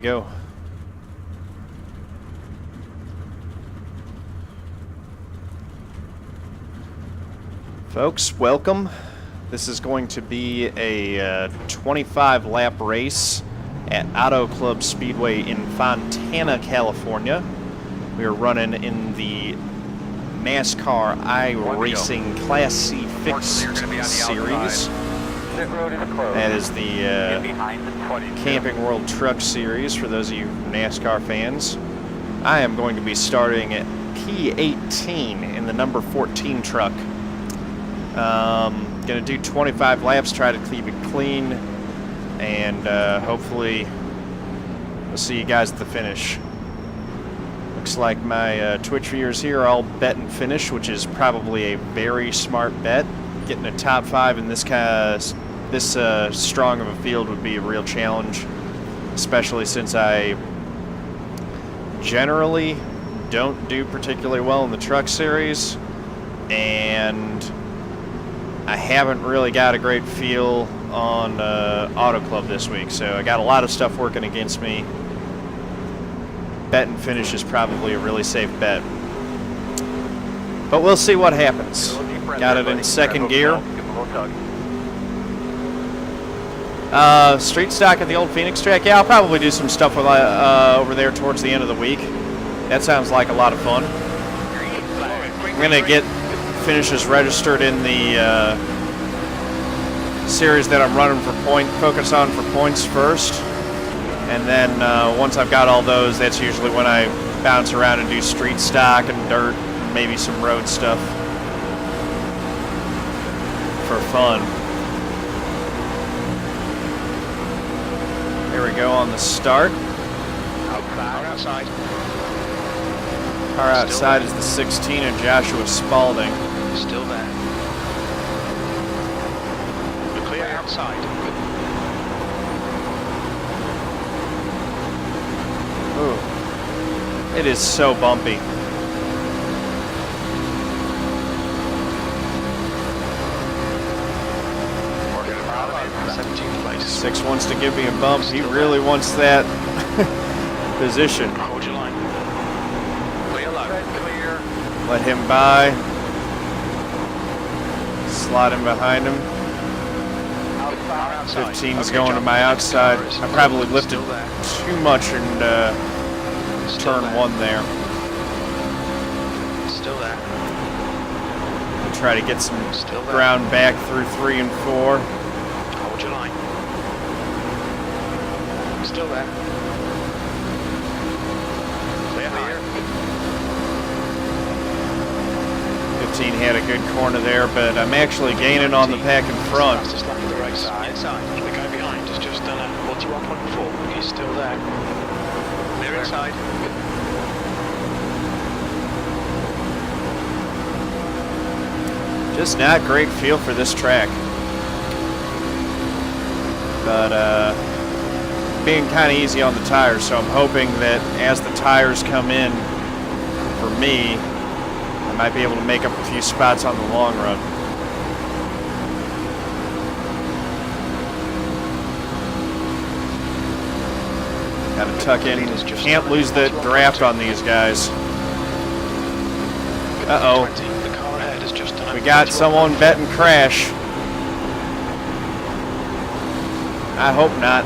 Go. Folks, welcome. This is going to be a 25 lap race at Auto Club Speedway in Fontana, California. We are running in the NASCAR iRacing Class C Fixed series. That is the Camping World Truck Series for those of you NASCAR fans. I am going to be starting at P18 in the number 14 truck. Going to do 25 laps, try to keep it clean, and hopefully we'll see you guys at the finish. Looks like my Twitch viewers here are all bet and finish, which is probably a very smart bet. Getting a top 5 in this strong of a field would be a real challenge, especially since I generally don't do particularly well in the truck series, and I haven't really got a great feel on Auto Club this week, so I got a lot of stuff working against me. Bet and finish is probably a really safe bet, but we'll see what happens. Got it in second gear. Street stock at the old Phoenix track. Yeah, I'll probably do some stuff with, over there towards the end of the week. That sounds like a lot of fun. I'm gonna get finishes registered in the series that I'm running for focus on for points first, and then once I've got all those, that's usually when I bounce around and do street stock and dirt and maybe some road stuff for fun. Here we go on the start. Outside. Car outside is the 16 of Joshua Spalding. Still there. We're clear outside. Ooh. It is so bumpy. Morgan Brown, 17th place. 6 wants to give me a bump. He really wants that position. Hold your line. Clear low. Clear. Let him by. Slide him behind him. 15 is going to my outside. I probably lifted too much in turn 1 there. Still there. I'll try to get some ground back through 3 and 4. Hold your line. Still there. Clear higher. 15 had a good corner there, but I'm actually gaining on the pack in front. Fastest lap of the race. Inside. The guy behind has just done a 41.4. He's still there. Clear inside. Just not great feel for this track, but being kind of easy on the tires, so I'm hoping that as the tires come in for me, I might be able to make up a few spots on the long run. Got to tuck in. Can't lose the draft on these guys. Uh-oh. We got someone betting crash. I hope not.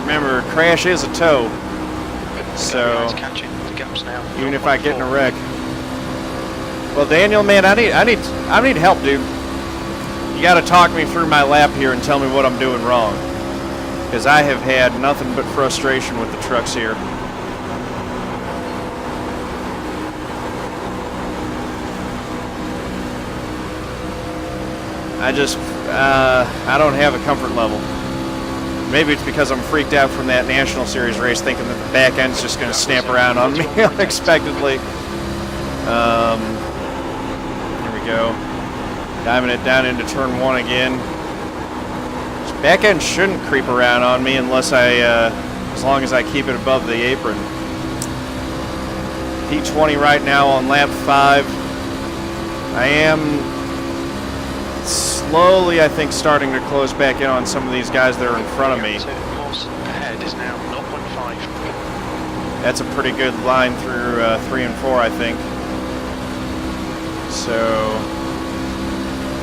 Remember, crash is a tow. So even if I get in a wreck. Well, Daniel, man, I need help, dude. You got to talk me through my lap here and tell me what I'm doing wrong, because I have had nothing but frustration with the trucks here. I don't have a comfort level. Maybe it's because I'm freaked out from that National Series race, thinking that the back end's just going to snap around on me unexpectedly. Here we go. Diving it down into turn 1 again. This back end shouldn't creep around on me unless as long as I keep it above the apron. P20 right now on lap 5. I am slowly, I think, starting to close back in on some of these guys that are in front of me. That's a pretty good line through 3 and 4, I think. So,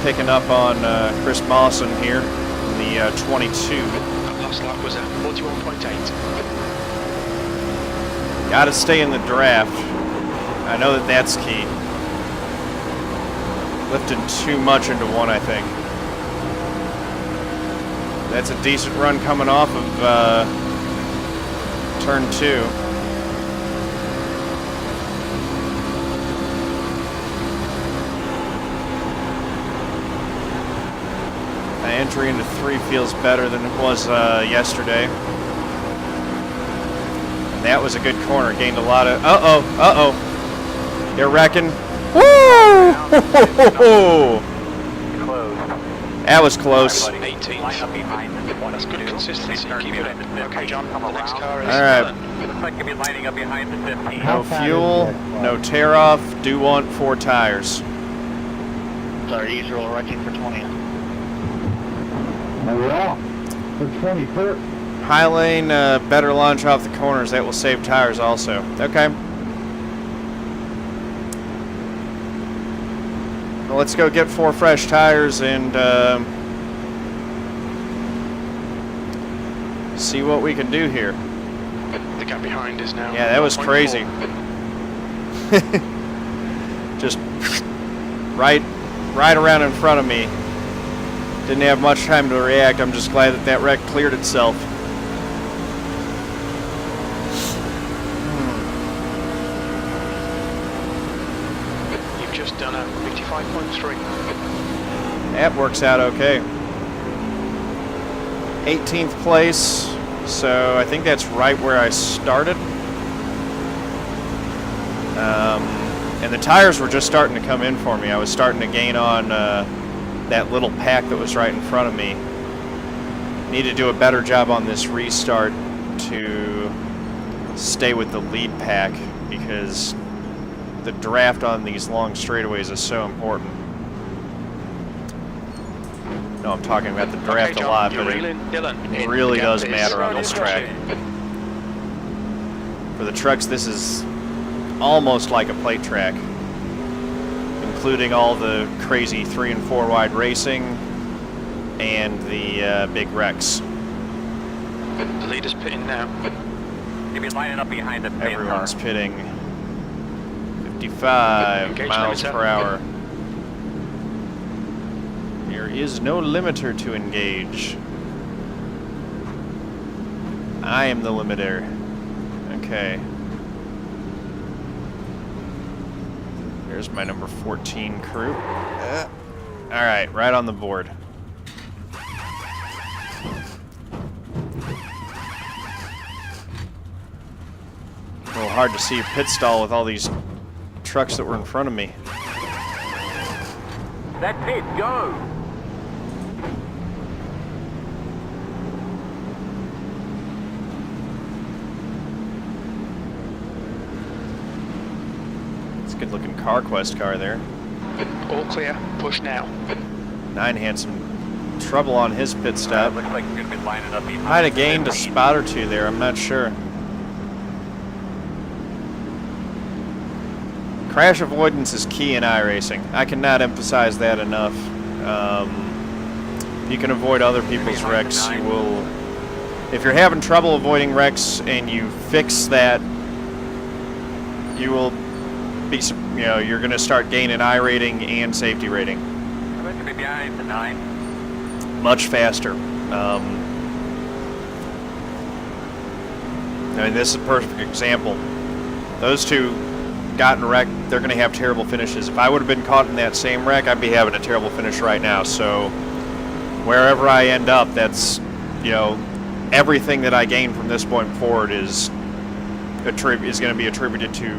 picking up on Chris Mollison here in the 22. Last lap was at 41.8. Got to stay in the draft. I know that that's key. Lifting too much into one, I think. That's a decent run coming off of turn 2. Entry into 3 feels better than it was yesterday. And that was a good corner. Gained a lot of... Uh-oh. You're wrecking. Woo! That was close. 18. That's good consistency. Keep it up. Okay, John. The next car is... All right. Looks like you'll be lining up behind the 15. No fuel, no tear off. Do want 4 tires. Sorry, usual wrecking for 20. Yeah, for 21st. High lane, better launch off the corners. That will save tires also. Okay. Well, let's go get 4 fresh tires and see what we can do here. The gap behind is now... Yeah, that was 1.4. crazy. Just right around in front of me. Didn't have much time to react. I'm just glad that that wreck cleared itself. You've just done a 55.3. That works out okay. 18th place, so I think that's right where I started. And the tires were just starting to come in for me. I was starting to gain on that little pack that was right in front of me. Need to do a better job on this restart to stay with the lead pack because the draft on these long straightaways is so important. No, I'm talking about the draft Okay, a John, lot, you're but reeling. Dylan, it in. really The gap does is matter on this track. For the trucks, this is almost like a plate track, including all the crazy 3 and 4 wide racing and the big wrecks. The leader's pitting now. You'll be lining up behind the pit Everyone's car. pitting 55 Engage miles limiter. per hour. There is no limiter to engage. I am the limiter. Okay. There's my number 14 crew. All right, right on the board. A little hard to see a pit stall with all these trucks that were in front of me. That's it, go! It's a good looking CarQuest car there. All clear. Push now. 9 had some trouble on his pit stop. Looks like you're going to be lining up behind Might have the gained a 15. spot or 2 there, I'm not sure. Crash avoidance is key in iRacing. I cannot emphasize that enough. If you can avoid other people's wrecks, you will... If you're having trouble avoiding wrecks and you fix that, you will be, you're going to start gaining iRating and safety rating I'm going to be behind the 9. much faster. I mean, this is a perfect example. Those two got in a wreck, they're going to have terrible finishes. If I would have been caught in that same wreck, I'd be having a terrible finish right now. So wherever I end up, that's, everything that I gain from this point forward is going to be attributed to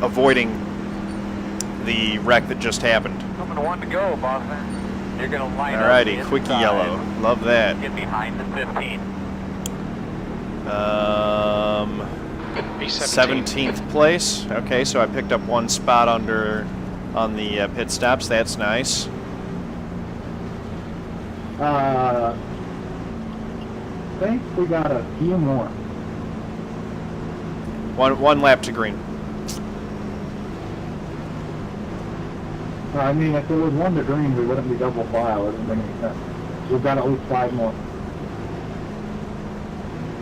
avoiding the wreck that just happened. Coming to 1 to go, Boston. You're going to line up. Alrighty, quickie inside. yellow. Love that. Get behind the 15. 17th place. Okay, so I picked up 1 spot on the pit stops. That's nice. I think we got a few more. One lap to green. I mean, if there was one to green, we wouldn't be double file. It doesn't make any sense. We've got at least 5 more.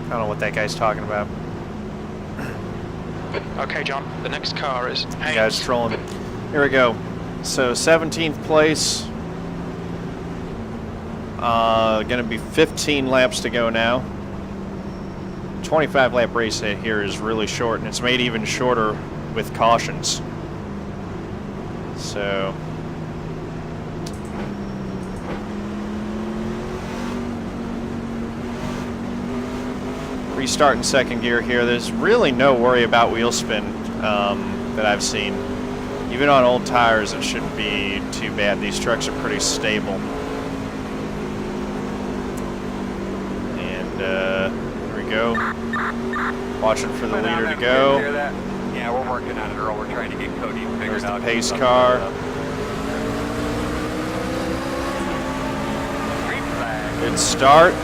I don't know what that guy's talking about. Okay, John, the next car is You guys trolling. Here we go. So 17th place. Going to be 15 laps to go now. 25 lap race here is really short, and it's made even shorter with cautions. So restart in second gear here. There's really no worry about wheel spin that I've seen. Even on old tires, it shouldn't be too bad. These trucks are pretty stable. And here we go. Watching for the leader to go. Yeah, we're working on it, Earl. We're trying to get Cody figured There's the out. pace car. Green flag. Good start.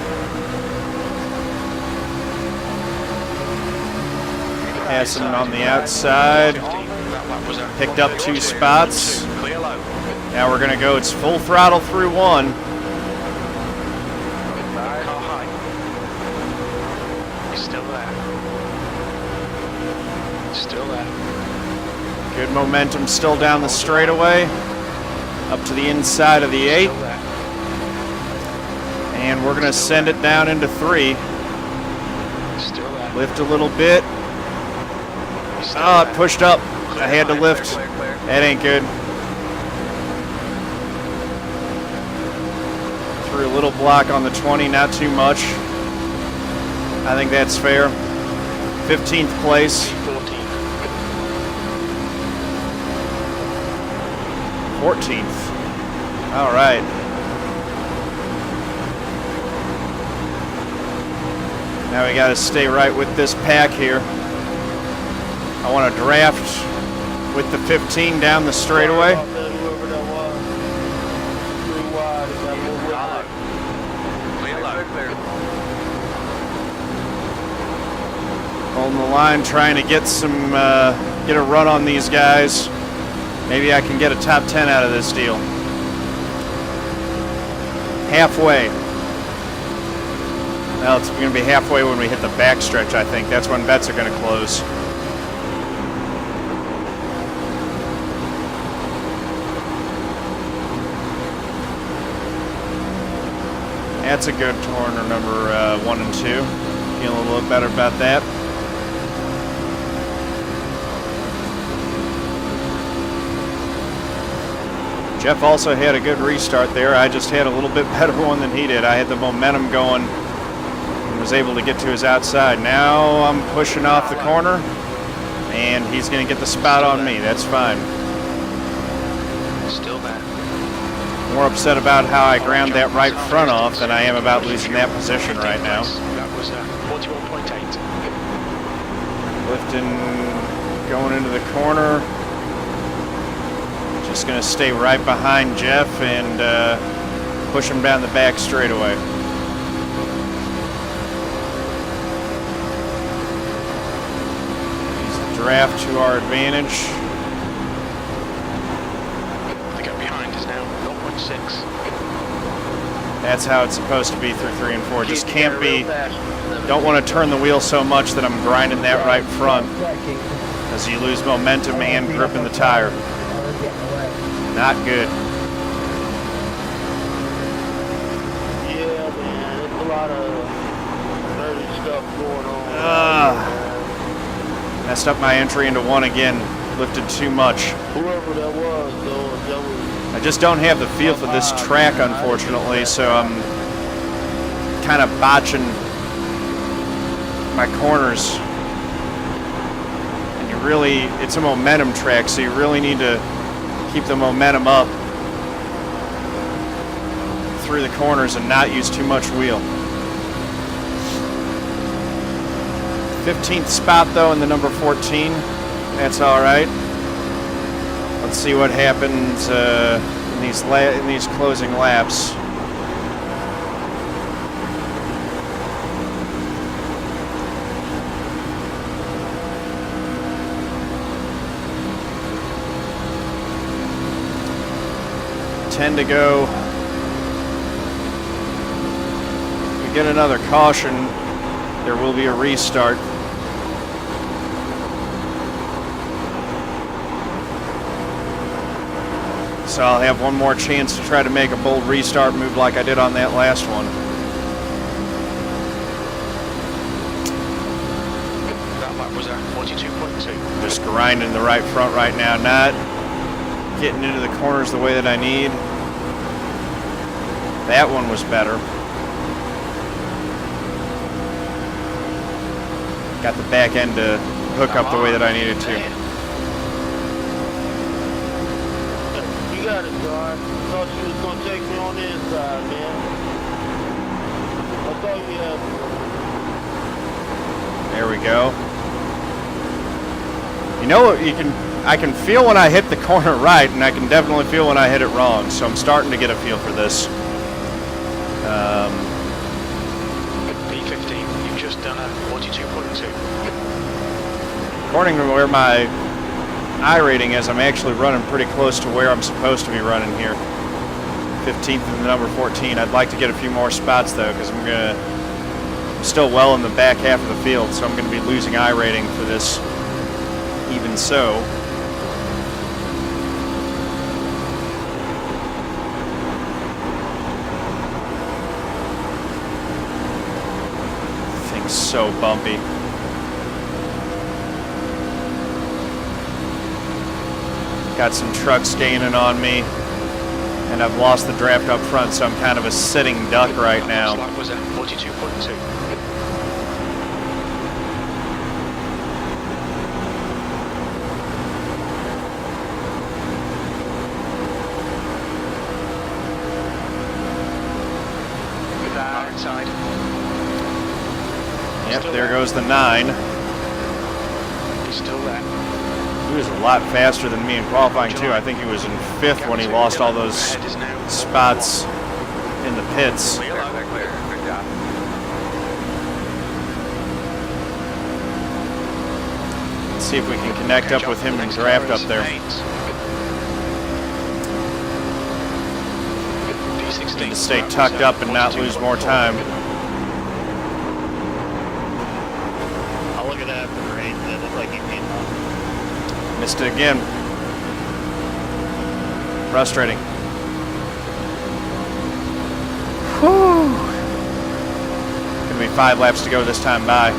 Passing on the outside. Picked up 2 spots. Clear low. Now we're going to go, it's full throttle through 1. Car high. He's still there. Still there. Good momentum still down the straightaway. Up to the inside of the 8. Still there. And we're going to send it down into 3. Still there. Lift a little bit. Still Oh, it there. pushed up. I had to lift. Clear. That ain't good. Threw a little block on the 20, not too much. I think that's fair. 15th place. 14. 14th. All right. Now we got to stay right with this pack here. I want to draft with the 15 down the straightaway. Clear low. Holding the line, trying to get some, get a run on these guys. Maybe I can get a top 10 out of this deal. Halfway. Well, it's going to be halfway when we hit the backstretch, I think. That's when bets are going to close. That's a good corner, number 1 and 2. Feeling a little bit better about that. Jeff also had a good restart there. I just had a little bit better one than he did. I had the momentum going and was able to get to his outside. Now I'm pushing off the corner, and he's going to get the spot on me. That's fine. Still there. More upset about how I ground that right front off than I am about losing that position right now. That was 41.8. Lifting, going into the corner. Just going to stay right behind Jeff and push him down the back straightaway. Use the draft to our advantage. The gap behind is now 0.6. That's how it's supposed to be through 3 and 4. Just can't be, don't want to turn the wheel so much that I'm grinding that right front, as you lose momentum and grip in the tire. Not good. Yeah, man, there's a lot of dirty stuff going on. Messed up my entry into 1 again. Lifted too much. Whoever that was, though, that was. I just don't have the feel for this track, unfortunately, so I'm kind of botching my corners. And you really, it's a momentum track, so you really need to keep the momentum up through the corners and not use too much wheel. 15th spot though in the number 14. That's all right. Let's see what happens in these closing laps. 10 to go. If we get another caution, there will be a restart. So I'll have one more chance to try to make a bold restart move like I did on that last one. That lap was at 42.2. Just grinding the right front right now, not getting into the corners the way that I need. That one was better. Got the back end to hook up the way that I needed to. You got it, God. I thought you was gonna take me on the inside, man. I thought you had. There we go. You know what? I can feel when I hit the corner right, and I can definitely feel when I hit it wrong. So I'm starting to get a feel for this. P15, you've just done a 42.2. According to where my iRating is, I'm actually running pretty close to where I'm supposed to be running here. 15th and the number 14. I'd like to get a few more spots though, because I'm still well in the back half of the field, so I'm going to be losing iRating for this. Even so. Thing's so bumpy. Got some trucks gaining on me, and I've lost the draft up front, so I'm kind of a sitting duck right now. That was at 42.2. Inside. Yep, there goes the 9. He's still there. He was a lot faster than me in qualifying too. I think he was in 5th when he lost all those spots in the pits. Clear. Good job. Let's see if we can connect up with him and draft up there. Need to stay tucked up and not lose more time. I'll look at that after the race. It looks like he came up. Missed it again. Frustrating. Whew. Gonna be 5 laps to go this time by.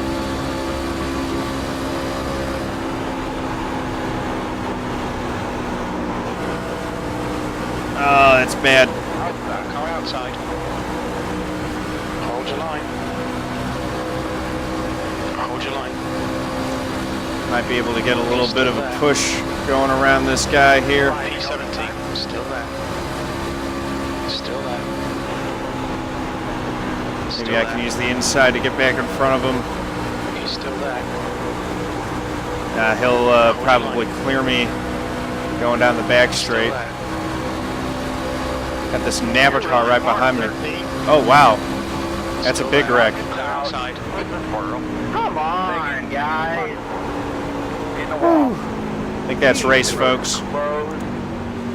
Oh, that's bad. Car outside. Hold your line. Hold your line. Might be able to get a little bit of a push going around this guy here. P17, still there. Still there. Maybe I can use the inside to get back in front of him. He's still there. He'll probably clear me going down the back straight. Got this Navicar right behind me. Oh, wow. That's a big wreck. Outside. Come on, guys. I think that's race, folks.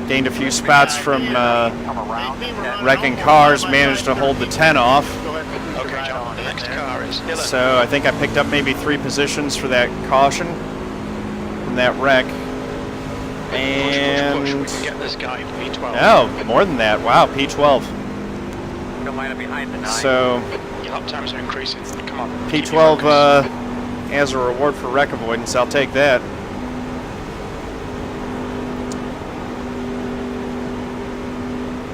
Gained a few spots from wrecking cars, managed to hold the 10 off. Okay, John, the next car is Dylan. So I think I picked up maybe 3 positions for that caution from that wreck. And Push, we can get this guy P12. oh, more than that. Wow, P12. Don't line up behind the 9. So Your lap times are increasing. Come on. P12 as a reward for wreck avoidance. I'll take that.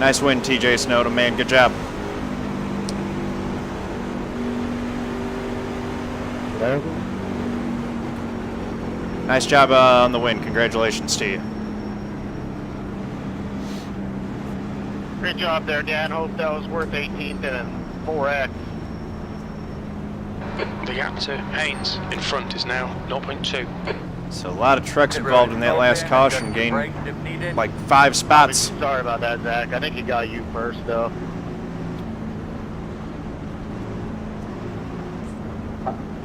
Nice win, TJ Snowden, man. Good job. Nice job on the win. Congratulations to you. Great job there, Dan. Hope that was worth 18th and 4X. The gap to Haynes in front is now 0.2. So a lot of trucks involved in that last caution. Gained like 5 spots. Sorry about that, Zach. I think he got you first, though.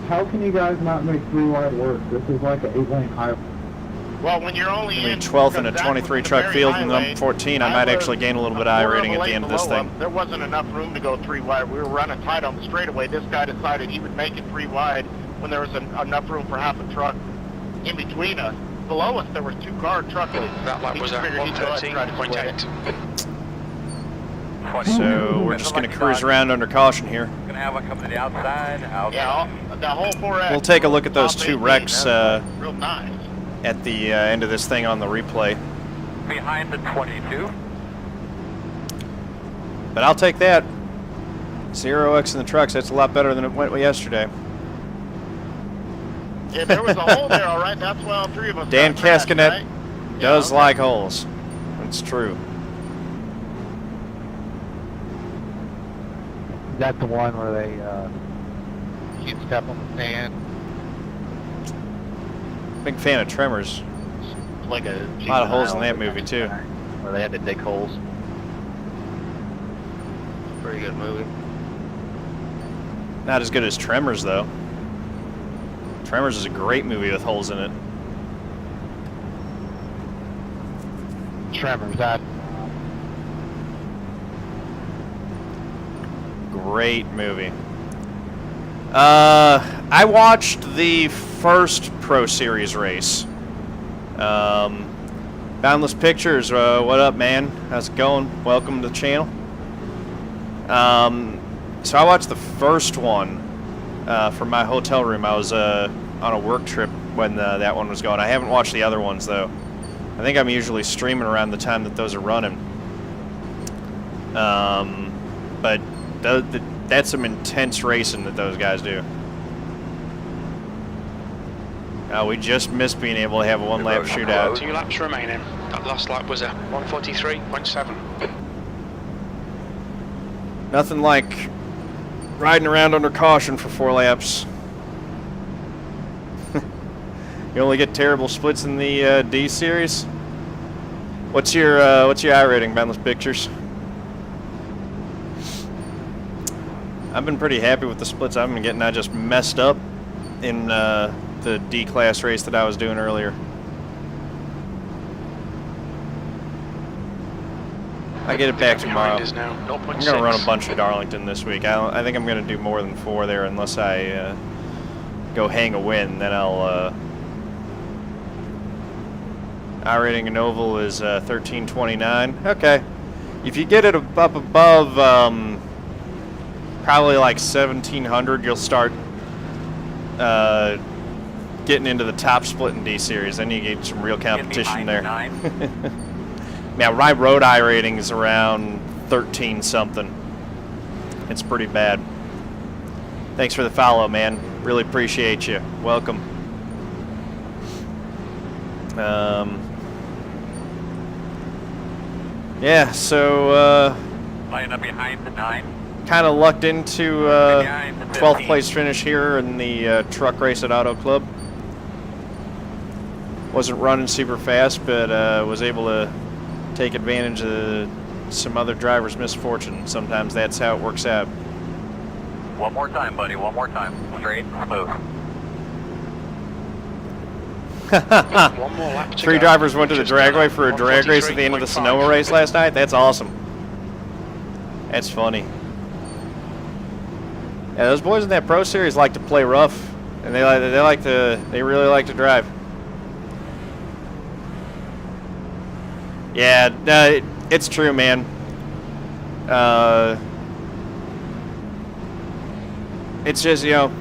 How can you guys not make 3 wide work? This is like an 8-lane highway. Well, when you're only Maybe in 12th in a because that 23 was the truck very field, and highway, number 14, I might was actually gain a little bit a of I quarter rating of a at the lane end of this below thing. him. There wasn't enough room to go 3 wide. We were running tight on the straightaway. This guy decided he would make it 3 wide when there was enough room for half a truck in between us. Below us, there were 2 car trucks. That lap was at 113.8. So we're just going to cruise around under caution here. Gonna have one coming to the outside. Yeah, the whole 4X. We'll take a look at those top 2 18. wrecks That's real nice. at the end of this thing on the replay. Behind the 22. But I'll take that. 0x in the trucks, that's a lot better than it went yesterday. Yeah, there was a hole there, all right. That's why all 3 of us. Dan got crashed, Caskinet right? does Yeah, like holes. It's true. Is that the one where they he'd step on the sand? Big fan of Tremors. Like a lot of holes in that movie, too. Where they had to dig holes. Pretty good movie. Not as good as Tremors, though. Tremors is a great movie with holes in it. Tremors, that. Great movie. I watched the first Pro Series race. Boundless Pictures, what up, man? How's it going? Welcome to the channel. So I watched the first one from my hotel room. I was on a work trip when that one was going. I haven't watched the other ones, though. I think I'm usually streaming around the time that those are running. But that's some intense racing that those guys do. We just missed being able to have a 1-lap shootout. 2 laps remaining. That last lap was a 143.7. Nothing like riding around under caution for 4 laps. You only get terrible splits in the D series. What's your I rating, Boundless Pictures? I've been pretty happy with the splits I've been getting. I just messed up in the D class race that I was doing earlier. I get it back tomorrow. I'm going to run a bunch of Darlington this week. I think I'm going to do more than 4 there unless I go hang a win. Then I'll... I rating an oval is 1329. Okay. If you get it up above probably like 1700, you'll start getting into the top split in D series. Then you get some real competition there. Yeah, my road I rating is around 13 something. It's pretty bad. Thanks for the follow, man. Really appreciate you. Welcome. Yeah, so Line up behind the 9. kind of lucked into 12th place finish here in the truck race at Auto Club. Wasn't running super fast, but was able to take advantage of some other drivers' misfortune. Sometimes that's how it works out. One more time, buddy. One more time. Straight, smooth. One more lap to 3 go. drivers went to the Just done dragway for a drag race at the end of the 143.5. Sonoma race last night. That's awesome. That's funny. Yeah, those boys in that Pro Series like to play rough, and they really like to drive. Yeah, it's true, man. It's just, you know,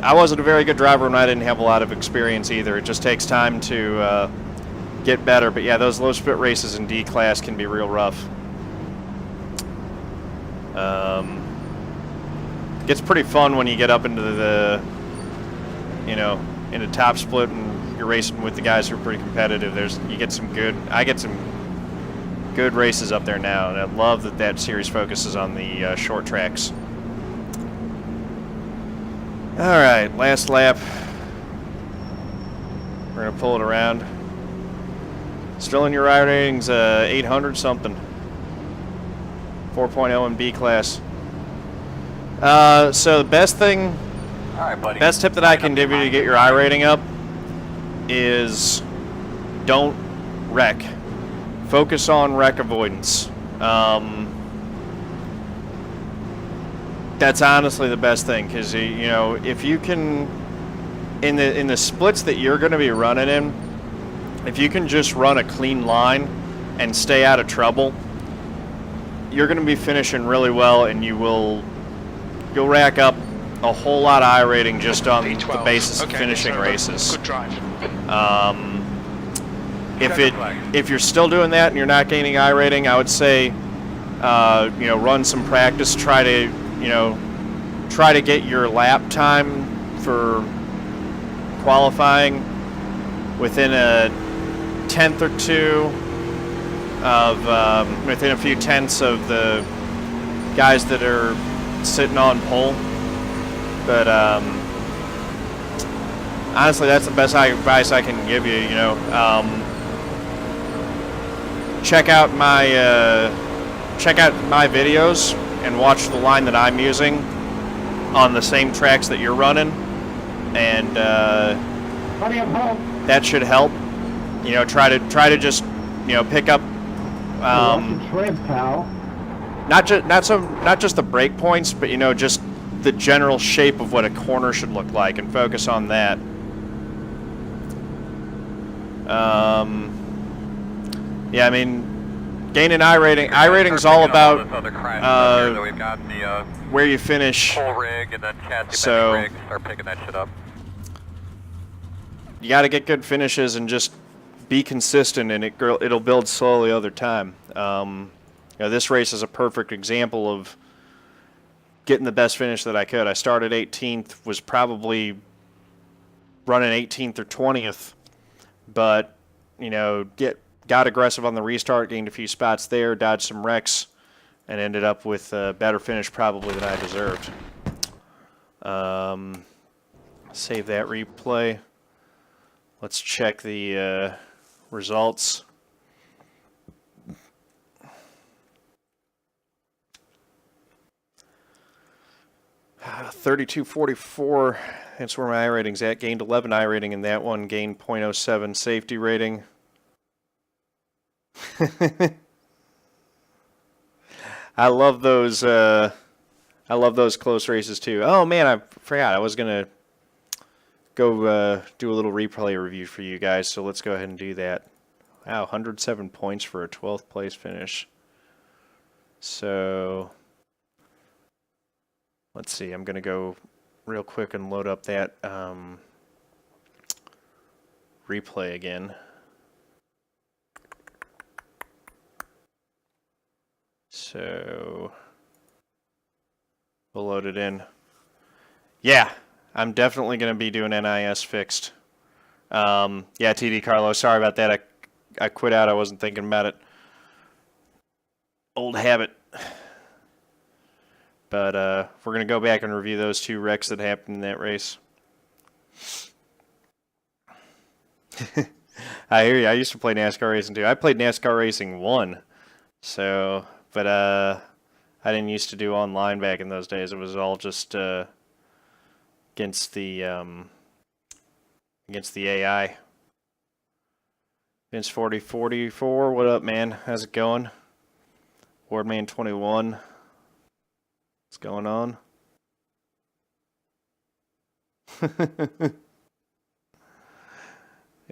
I wasn't a very good driver and I didn't have a lot of experience either. It just takes time to get better. But yeah, those low split races in D class can be real rough. Gets pretty fun when you get up into the, you know, into top split and you're racing with the guys who are pretty competitive. I get some good races up there now, and I love that that series focuses on the short tracks. All right, last lap. We're gonna pull it around. Still in your ride ratings, 800 something. 4.0 in B class. So the best thing, All right, buddy. best tip that I can give you to get your I rating up is don't wreck. Focus on wreck avoidance. That's honestly the best thing, because you know, if you can, in the splits that you're going to be running in, if you can just run a clean line and stay out of trouble, you're going to be finishing really well, and you'll rack up a whole lot of iRating just on the basis of finishing races. Good drive. If you're still doing that and you're not gaining iRating, I would say, you know, run some practice. Try to get your lap time for qualifying within a tenth or two of within a few tenths of the guys that are sitting on pole. But honestly, that's the best advice I can give you. You know, check out my videos and watch the line that I'm using on the same tracks that you're running, and that should help. You know, try to just, you know, pick up not just the break points, but you know, just the general shape of what a corner should look like, and focus on that. Yeah, I mean, gaining iRating is all about where you finish. So start picking that shit up. You got to get good finishes and just be consistent, and it'll build slowly over time. You know, this race is a perfect example of getting the best finish that I could. I started 18th, was probably running 18th or 20th, but you know, got aggressive on the restart, gained a few spots there, dodged some wrecks, and ended up with a better finish probably than I deserved. Save that replay. Let's check the results. .3244, that's where my iRating's at. Gained 11 iRating in that one. Gained .07 safety rating. I love those close races too. Oh man, I forgot I was gonna go do a little replay review for you guys, so let's go ahead and do that. Wow, 107 points for a 12th place finish. So let's see, I'm gonna go real quick and load up that replay again. So we'll load it in. Yeah, I'm definitely going to be doing NIS fixed. Yeah, TD Carlo, sorry about that. I quit out. I wasn't thinking about it. Old habit. But we're going to go back and review those two wrecks that happened in that race. I hear you. I used to play NASCAR racing too. I played NASCAR Racing 1. So, but I didn't used to do online back in those days. It was all just against the AI. Vince 4044, what up, man? How's it going? Wardman 21, what's going on?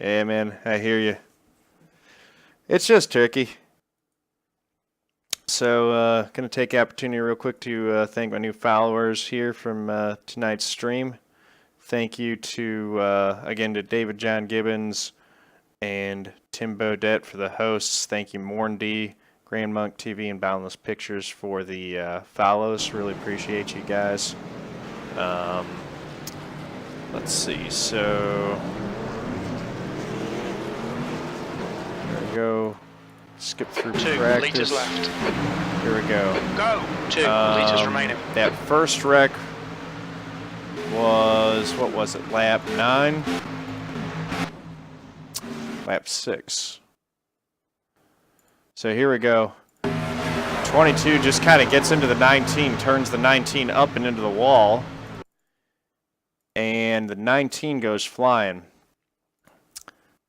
Yeah, man, I hear you. It's just tricky. So, going to take the opportunity real quick to thank my new followers here from tonight's stream. Thank you to, again, to David John Gibbons and Tim Bodette for the hosts. Thank you, Morndy, Grand Monk TV, and Boundless Pictures for the follows. Really appreciate you guys. Let's see, so there we go. Skip through 2 practice. litres left. Here we go. Go! 2 litres remaining. That first wreck was, what was it, lap 9? Lap 6. So here we go. 22 just kind of gets into the 19, turns the 19 up and into the wall. And the 19 goes flying.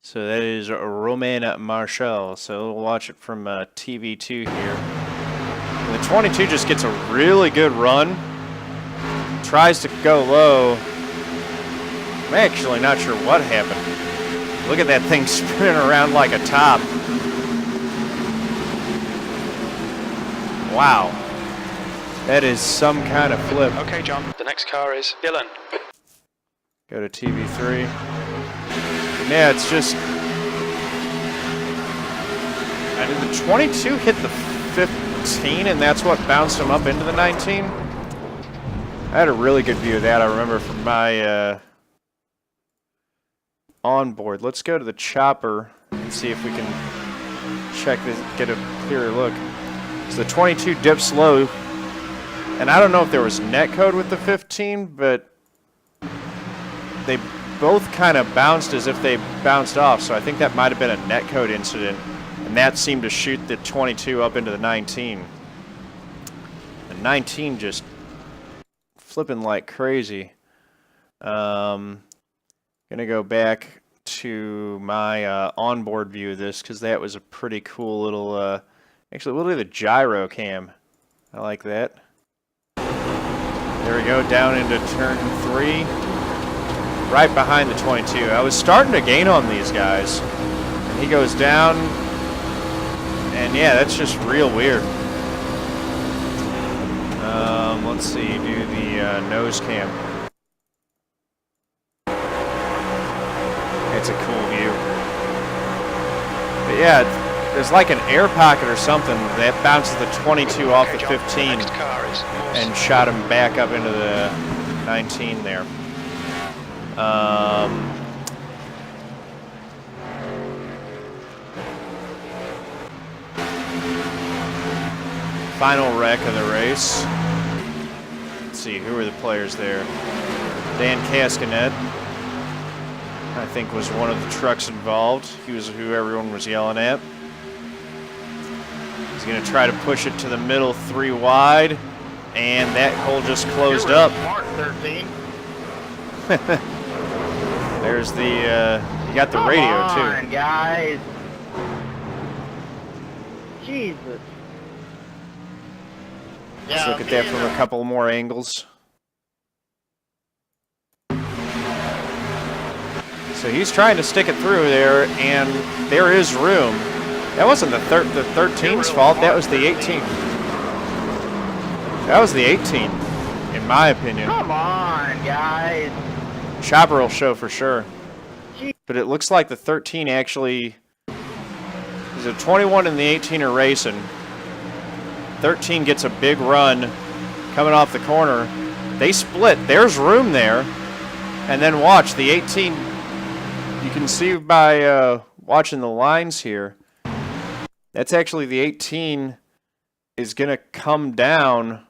So that is Romain Marchal. So we'll watch it from TV2 here. And the 22 just gets a really good run. Tries to go low. I'm actually not sure what happened. Look at that thing spinning around like a top. Wow. That is some kind of flip. Okay, John, the next car is Dylan. Go to TV3. Yeah, it's just... I mean, the 22 hit the 15, and that's what bounced him up into the 19. I had a really good view of that, I remember, from my onboard. Let's go to the chopper and see if we can check this, get a clearer look. So the 22 dips low, and I don't know if there was net code with the 15, but they both kind of bounced as if they bounced off, so I think that might have been a net code incident, and that seemed to shoot the 22 up into the 19. The 19 just flipping like crazy. Gonna go back to my onboard view of this, because that was a pretty cool little, actually look at the gyro cam. I like that. There we go, down into turn 3. Right behind the 22. I was starting to gain on these guys. And he goes down. And yeah, that's just real weird. Let's see, do the nose cam. It's a cool view. But yeah, there's like an air pocket or something that bounces the 22 off the 15 and shot him back up into the 19 there. Final wreck of the race. Let's see, who were the players there? Dan Cascanet, I think, was one of the trucks involved. He was who everyone was yelling at. He's going to try to push it to the middle 3 wide, and that hole just closed up. Smart, 13. There's the, you got the radio too. Come on, guys. Jesus. Let's look at that from a couple more angles. So he's trying to stick it through there, and there is room. That wasn't the 13's fault, that was the 18. That was the 18, in my opinion. Come on, guys. Chopper will show for sure. But it looks like the 13 actually... The 21 and the 18 are racing. 13 gets a big run coming off the corner. They split. There's room there. And then watch, the 18... You can see by watching the lines here, that's actually the 18 is going to come down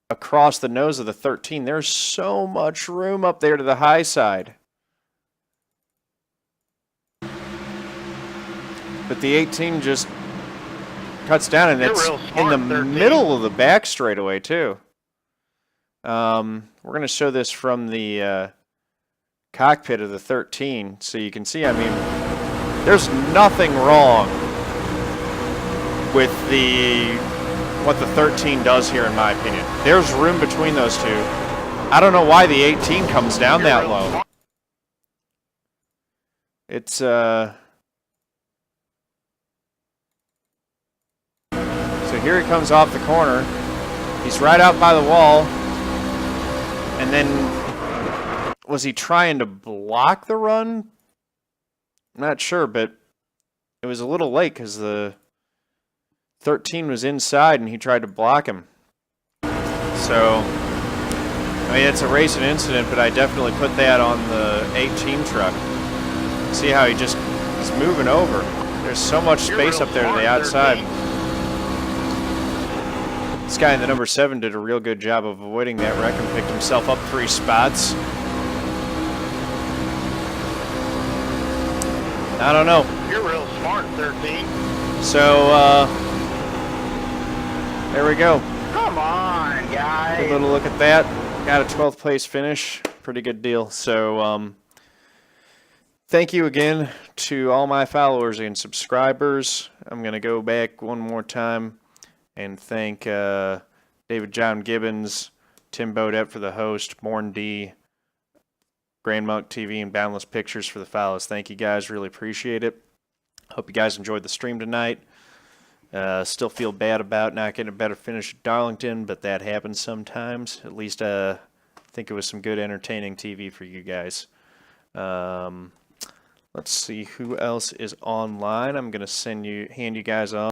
across the nose of the 13. There's so much room up there to the high side. But the 18 just cuts down, and it's in the middle of the back straightaway, too. We're going to show this from the cockpit of the 13, so you can see, I mean, there's nothing wrong with what the 13 does here, in my opinion. There's room between those two. I don't know why the 18 comes down that low. It's, so here he comes off the corner. He's right out by the wall. And then, was he trying to block the run? I'm not sure, but it was a little late because the 13 was inside and he tried to block him. So, I mean, it's a racing incident, but I definitely put that on the 18 truck. See how he just is moving over. There's so much space up there to the outside. This guy in the number 7 did a real good job of avoiding that wreck and picked himself up 3 spots. I don't know. You're real smart, 13. So, there we go. Come on, guys. A little look at that. Got a 12th place finish. Pretty good deal. So, Thank you again to all my followers and subscribers. I'm going to go back one more time and thank David John Gibbons, Tim Bodette for the host, Born D, Grand Monk TV, and Boundless Pictures for the follows. Thank you guys. Really appreciate it. Hope you guys enjoyed the stream tonight. Still feel bad about not getting a better finish at Darlington, but that happens sometimes. At least I think it was some good entertaining TV for you guys. Let's see who else is online. I'm going to hand you guys on.